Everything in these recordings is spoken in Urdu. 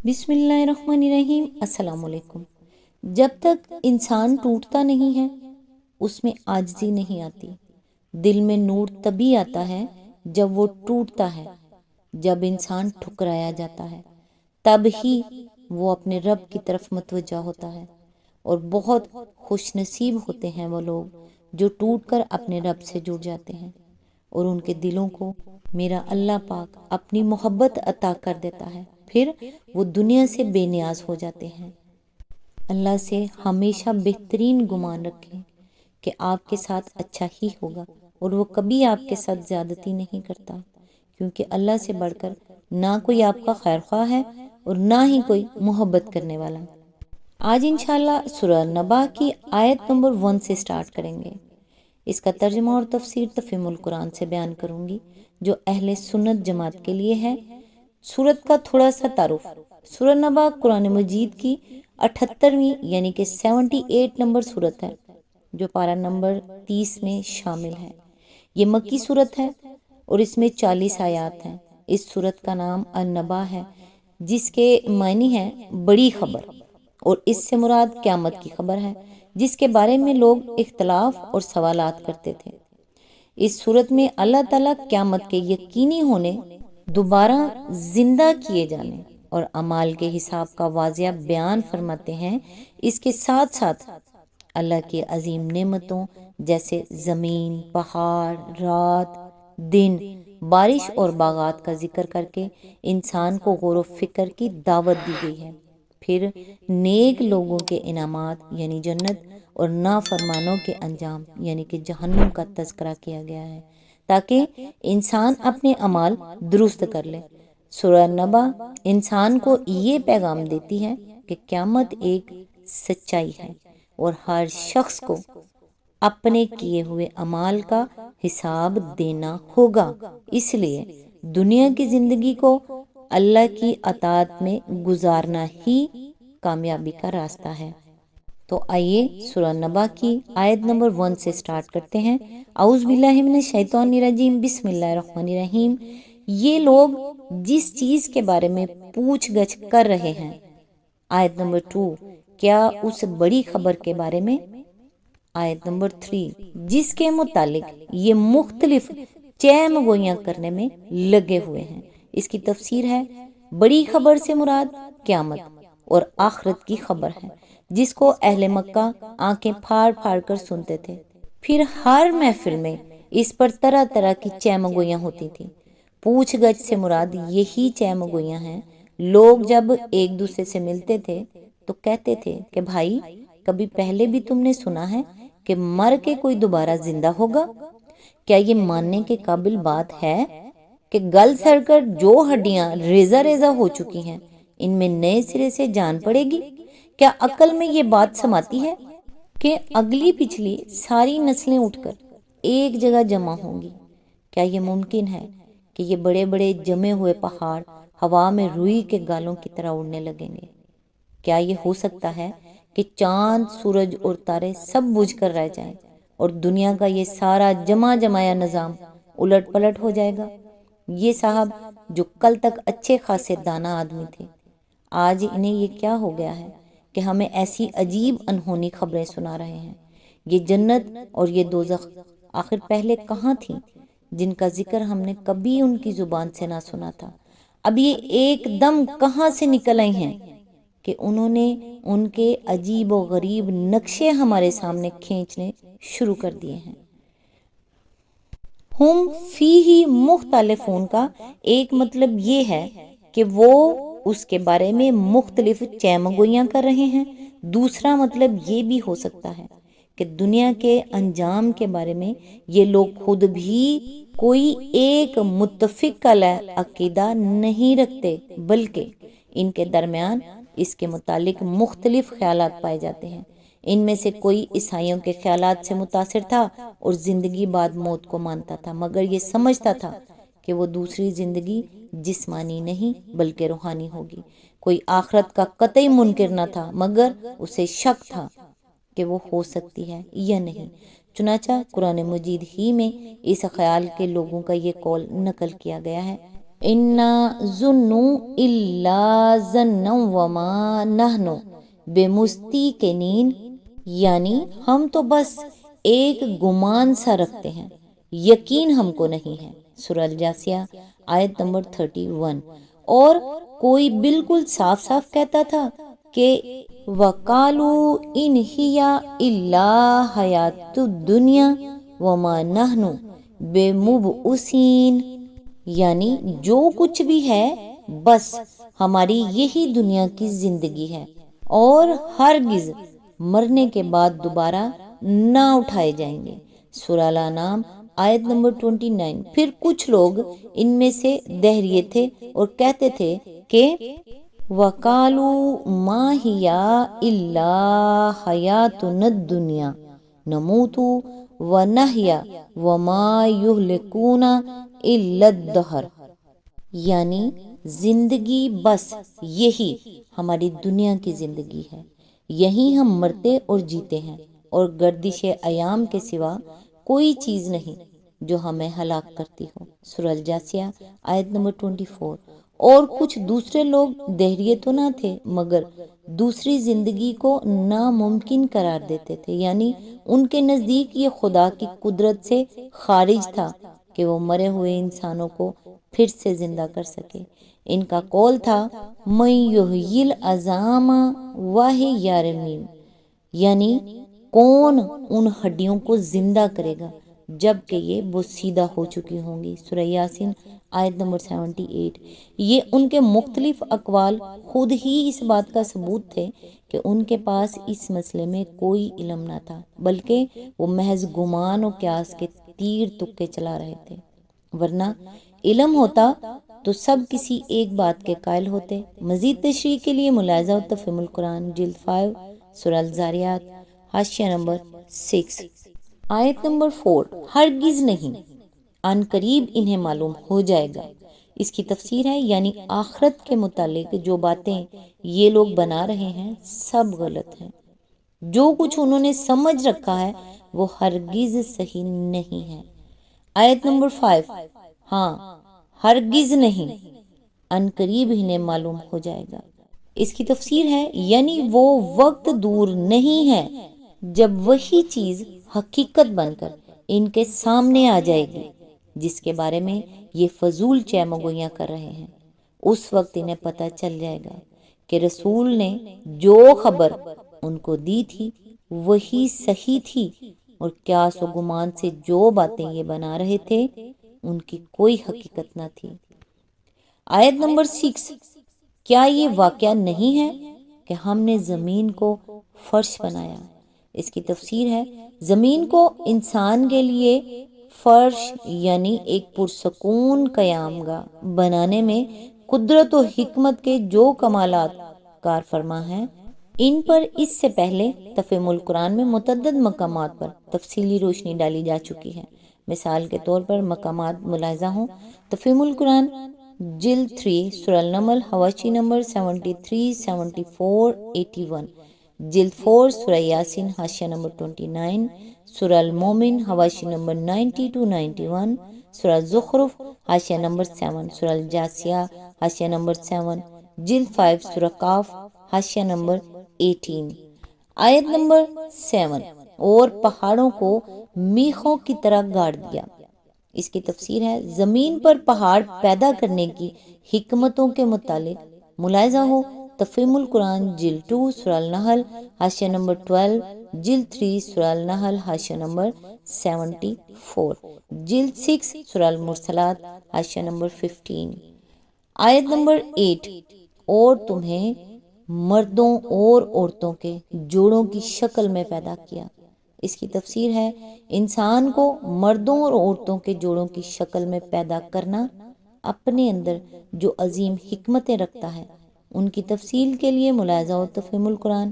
بسم اللہ الرحمن الرحیم۔ السلام علیکم۔ جب تک انسان ٹوٹتا نہیں ہے اس میں عاجزی نہیں آتی۔ دل میں نور تبھی آتا ہے جب وہ ٹوٹتا ہے، جب انسان ٹھکرایا جاتا ہے تب ہی وہ اپنے رب کی طرف متوجہ ہوتا ہے۔ اور بہت خوش نصیب ہوتے ہیں وہ لوگ جو ٹوٹ کر اپنے رب سے جڑ جاتے ہیں اور ان کے دلوں کو میرا اللہ پاک اپنی محبت عطا کر دیتا ہے، پھر وہ دنیا سے بے نیاز ہو جاتے ہیں۔ اللہ سے ہمیشہ بہترین گمان رکھیں کہ آپ کے ساتھ اچھا ہی ہوگا، اور وہ کبھی آپ کے ساتھ زیادتی نہیں کرتا، کیونکہ اللہ سے بڑھ کر نہ کوئی آپ کا خیر خواہ ہے اور نہ ہی کوئی محبت کرنے والا۔ آج انشاءاللہ سورہ نبا کی آیت نمبر 1 سے سٹارٹ کریں گے۔ اس کا ترجمہ اور تفسیر تفہیم القرآن سے بیان کروں گی جو اہل سنت جماعت کے لیے ہے۔ سورت کا تھوڑا سا تعارف۔ سورہ نبا قرآن مجید کی 78ویں یعنی کہ 78 نمبر سورت ہے جو پارہ نمبر 30 میں شامل ہے۔ یہ مکی سورت ہے اور اس میں 40 آیات ہیں۔ اس سورت کا نام النبا ہے جس کے معنی ہے بڑی خبر، اور اس سے مراد قیامت کی خبر ہے جس کے بارے میں لوگ اختلاف اور سوالات کرتے تھے۔ اس صورت میں اللہ تعالیٰ قیامت کے یقینی ہونے، دوبارہ زندہ کیے جانے اور اعمال کے حساب کا واضح بیان فرماتے ہیں۔ اس کے ساتھ ساتھ اللہ کی عظیم نعمتوں جیسے زمین، پہاڑ، رات، دن، بارش اور باغات کا ذکر کر کے انسان کو غور و فکر کی دعوت دی گئی ہے۔ پھر نیک لوگوں کے انعامات یعنی جنت اور نافرمانوں کے انجام یعنی کہ جہنم کا تذکرہ کیا گیا ہے تاکہ انسان اپنے اعمال درست کر لے۔ سورہ نبا انسان کو یہ پیغام دیتی ہے کہ قیامت ایک سچائی ہے اور ہر شخص کو اپنے کیے ہوئے اعمال کا حساب دینا ہوگا، اس لیے دنیا کی زندگی کو اللہ کی اطاعت میں گزارنا ہی کامیابی کا راستہ ہے۔ تو آئیے سورہ نبا کی آیت نمبر 1 سے سٹارٹ کرتے ہیں۔ اعوذ باللہ من الشیطان الرجیم، بسم اللہ الرحمن الرحیم۔ یہ لوگ جس چیز کے بارے میں پوچھ گچھ کر رہے ہیں، آیت نمبر 2، کیا اس بڑی خبر کے بارے میں، آیت نمبر 3، جس کے متعلق یہ مختلف چہم گوئیاں کرنے میں لگے ہوئے ہیں۔ اس کی تفسیر ہے بڑی خبر سے مراد قیامت اور آخرت کی خبر ہے جس کو اہل مکہ آنکھیں پھاڑ پھاڑ کر سنتے تھے۔ پھر ہر محفل میں اس پر طرح طرح کی چہم گوئیاں ہوتی تھیں۔ پوچھ گچھ سے مراد یہی چہم گوئیاں ہیں۔ لوگ جب ایک دوسرے سے ملتے تھے تو کہتے تھے کہ بھائی کبھی پہلے بھی تم نے سنا ہے کہ مر کے کوئی دوبارہ زندہ ہوگا؟ کیا یہ ماننے کے قابل بات ہے کہ گل سڑ کر جو ہڈیاں ریزہ ریزہ ہو چکی ہیں ان میں نئے سرے سے جان پڑے گی؟ کیا عقل میں یہ بات سماتی ہے کہ اگلی پچھلی ساری نسلیں اٹھ کر ایک جگہ جمع ہوں گی؟ کیا یہ ممکن ہے کہ یہ بڑے بڑے جمے ہوئے پہاڑ ہوا میں روئی کے گالوں کی طرح اڑنے لگیں گے؟ کیا یہ ہو سکتا ہے کہ چاند، سورج اور تارے سب بجھ کر رہ جائیں اور دنیا کا یہ سارا جمع جمایا نظام الٹ پلٹ ہو جائے گا؟ یہ صاحب جو کل تک اچھے خاصے دانا آدمی تھے، آج انہیں یہ کیا ہو گیا ہے کہ ہمیں ایسی عجیب انہونی خبریں سنا رہے ہیں؟ یہ جنت اور یہ دوزخ آخر پہلے کہاں تھیں جن کا ذکر ہم نے کبھی ان کی زبان سے نہ سنا تھا؟ اب یہ ایک دم کہاں سے نکل آئی ہیں کہ انہوں نے ان کے عجیب و غریب نقشے ہمارے سامنے کھینچنے شروع کر دیے ہیں۔ ہم فیہ مختلفون کا ایک مطلب یہ ہے کہ وہ اس کے بارے میں مختلف چہم گوئیاں کر رہے ہیں۔ دوسرا مطلب یہ بھی ہو سکتا ہے کہ دنیا کے انجام کے بارے میں یہ لوگ خود بھی کوئی ایک متفق عقیدہ نہیں رکھتے، بلکہ ان کے درمیان اس کے متعلق مختلف خیالات پائے جاتے ہیں۔ ان میں سے کوئی عیسائیوں کے خیالات سے متاثر تھا اور زندگی بعد موت کو مانتا تھا، مگر یہ سمجھتا تھا کہ وہ دوسری زندگی جسمانی نہیں بلکہ روحانی ہوگی۔ کوئی آخرت کا قطعی منکر نہ تھا، مگر اسے شک تھا کہ وہ ہو سکتی ہے یا نہیں۔ چنانچہ قرآن مجید ہی میں اس خیال کے لوگوں کا یہ قول نقل کیا گیا ہے۔ انا ظنوا الا ظنا وما نحن بمستيقنين، یعنی ہم تو بس ایک گمان سا رکھتے ہیں، یقین ہم کو نہیں ہے۔ سورہ الجاثیہ آیت نمبر 31۔ اور کوئی بالکل صاف صاف کہتا تھا کہ وَقَالُوا إِنْ هِيَ إِلَّا حَيَاتُ الدُّنْيَا وَمَا نَحْنُ بِمُبْعُثِينَ، یعنی جو کچھ بھی ہے بس ہماری یہی دنیا کی زندگی ہے اور ہرگز مرنے کے بعد دوبارہ نہ اٹھائے جائیں گے۔ سورہ الانعام آیت نمبر 29۔ پھر کچھ لوگ ان میں سے دہریے تھے اور کہتے تھے کہ وَقَالُوا مَا هِيَ إِلَّا حَيَاتُنَا الدُّنْيَا نَمُوتُ وَنَحْيَا وَمَا يُهْلِكُنَا إِلَّا الدَّهْرُ، یعنی زندگی بس یہی ہماری دنیا کی زندگی ہے، یہی ہم مرتے اور جیتے ہیں، اور گردش ایام کے سوا کوئی چیز نہیں جو ہمیں ہلاک کرتی ہو۔ سورہ الجاثیہ آیت نمبر 24۔ اور کچھ دوسرے لوگ دہریے تو نہ تھے مگر دوسری زندگی کو ناممکن قرار دیتے تھے، یعنی ان کے نزدیک یہ خدا کی قدرت سے خارج تھا کہ وہ مرے ہوئے انسانوں کو پھر سے زندہ کر سکے۔ ان کا قول تھا مَن یحیی العظام وہی رمیم، یعنی کون ان ہڈیوں کو زندہ کرے گا جب کہ یہ بوسیدہ ہو چکی ہوں گی۔ سورہ یاسین آیت نمبر 78۔ یہ ان کے مختلف اقوال خود ہی اس بات کا ثبوت تھے کہ ان کے پاس اس مسئلے میں کوئی علم نہ تھا، بلکہ وہ محض گمان و قیاس کے تیر تکے چلا رہے تھے، ورنہ علم ہوتا تو سب کسی ایک بات کے قائل ہوتے۔ مزید تشریح کے لیے ملاحظہ و تفہیم القرآن جلد 5 سورہ الزاریات حاشیہ نمبر 6 آیت نمبر 4۔ ہرگز نہیں، ان قریب انہیں معلوم ہو جائے گا۔ اس کی تفسیر ہے یعنی آخرت کے متعلق جو باتیں یہ لوگ بنا رہے ہیں سب غلط ہیں، جو کچھ انہوں نے سمجھ رکھا ہے وہ ہرگز صحیح نہیں ہے۔ آیت نمبر 5۔ ہاں ہرگز نہیں، ان قریب انہیں معلوم ہو جائے گا۔ اس کی تفسیر ہے یعنی وہ وقت دور نہیں ہے جب وہی چیز حقیقت بن کر ان کے سامنے آ جائے گی جس کے بارے میں یہ فضول چہمگوئیاں کر رہے ہیں۔ اس وقت انہیں پتہ چل جائے گا کہ رسول نے جو خبر ان کو دی تھی وہی صحیح تھی، اور قیاس و گمان سے جو باتیں یہ بنا رہے تھے ان کی کوئی حقیقت نہ تھی۔ آیت نمبر 6۔ کیا یہ واقعہ نہیں ہے کہ ہم نے زمین کو فرش بنایا؟ اس کی تفسیر ہے زمین کو انسان کے لیے فرش یعنی ایک پرسکون قیام گاہ بنانے میں قدرت و حکمت کے جو کمالات کار فرما ہیں، ان پر اس سے پہلے تفہیم القرآن میں متعدد مقامات پر تفصیلی روشنی ڈالی جا چکی ہے۔ مثال کے طور پر مقامات ملاحظہ ہوں: تفہیم القرآن جلد 3 سورہ النمل حواشی نمبر 73، 74، 81، جلد 4 سورہ یاسین حاشیہ نمبر 29، سورہ المومن حواشی نمبر 90 to 91، سورہ زخرف حاشیہ نمبر 7، سورہ الجاثیہ حاشیہ نمبر 7، جلد 5 سورہ قاف حاشیہ نمبر 18۔ آیت نمبر 7۔ اور پہاڑوں کو میخوں کی طرح گاڑ دیا۔ اس کی تفسیر ہے زمین پر پہاڑ پیدا کرنے کی حکمتوں کے متعلق ملاحظہ ہو تفہیم القرآن جلد 2 سورہ النحل حاشیہ نمبر 12، جلد 3 سورہ النحل حاشیہ نمبر 74، جلد 6 سورہ المرسلات حاشیہ نمبر 15۔ آیت نمبر 8۔ اور تمہیں مردوں اور عورتوں کے جوڑوں کی شکل میں پیدا کیا۔ اس کی تفسیر ہے انسان کو مردوں اور عورتوں کے جوڑوں کی شکل میں پیدا کرنا اپنے اندر جو عظیم حکمتیں رکھتا ہے، ان کی تفصیل کے لیے ملاحظہ و تفہیم القرآن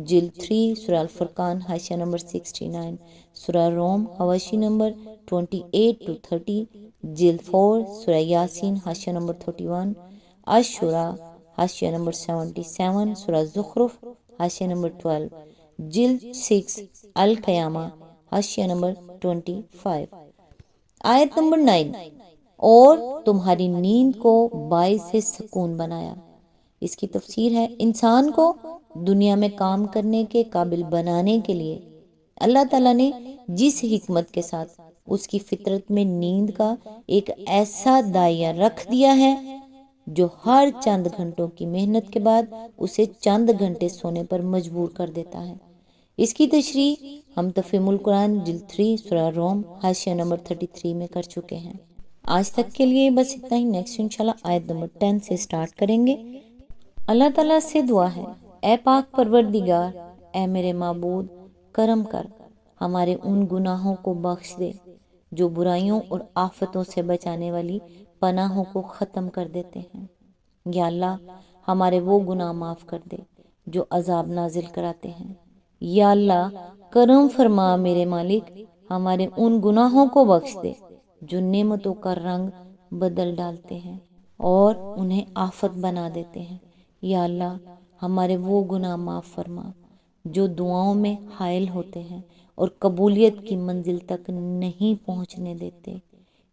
جلد 3 سورہ الفرقان حاشیہ نمبر 69، سورہ روم حواشی نمبر 28 to 30، جلد 4 سورہ یاسین حاشیہ نمبر 31، الشورى حاشیہ نمبر 77، سورہ زخرف حاشیہ نمبر 12، جلد 6 القیامہ حاشیہ نمبر 25۔ آیت نمبر 9۔ اور تمہاری نیند کو باعث سکون بنایا۔ اس کی تفسیر ہے، انسان کو دنیا میں کام کرنے کے قابل بنانے کے لیے اللہ تعالیٰ نے جس حکمت کے ساتھ اس کی فطرت میں نیند کا ایک ایسا دائرہ رکھ دیا ہے جو ہر چند گھنٹوں کی محنت کے بعد اسے چند گھنٹے سونے پر مجبور کر دیتا ہے۔ اس کی تشریح ہم تفہیم القرآن جلد 3 سورہ روم حاشیہ نمبر 33 میں کر چکے ہیں۔ آج تک کے لیے بس اتنا ہی، نیکسٹ انشاءاللہ آیت نمبر 10 سے سٹارٹ کریں گے۔ اللہ تعالیٰ سے دعا ہے، اے پاک پروردگار، اے میرے معبود، کرم کر، ہمارے ان گناہوں کو بخش دے جو برائیوں اور آفتوں سے بچانے والی پناہوں کو ختم کر دیتے ہیں۔ یا اللہ، ہمارے وہ گناہ معاف کر دے جو عذاب نازل کراتے ہیں۔ یا اللہ، کرم فرما میرے مالک، ہمارے ان گناہوں کو بخش دے جو نعمتوں کا رنگ بدل ڈالتے ہیں اور انہیں آفت بنا دیتے ہیں۔ یا اللہ، ہمارے وہ گناہ معاف فرما جو دعاؤں میں حائل ہوتے ہیں اور قبولیت کی منزل تک نہیں پہنچنے دیتے۔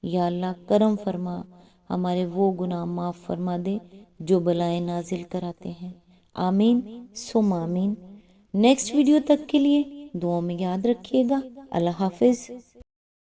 یا اللہ، کرم فرما، ہمارے وہ گناہ معاف فرما دے جو بلائیں نازل کراتے ہیں۔ آمین ثم آمین۔ نیکسٹ ویڈیو تک کے لیے دعاؤں میں یاد رکھیے گا۔ اللہ حافظ۔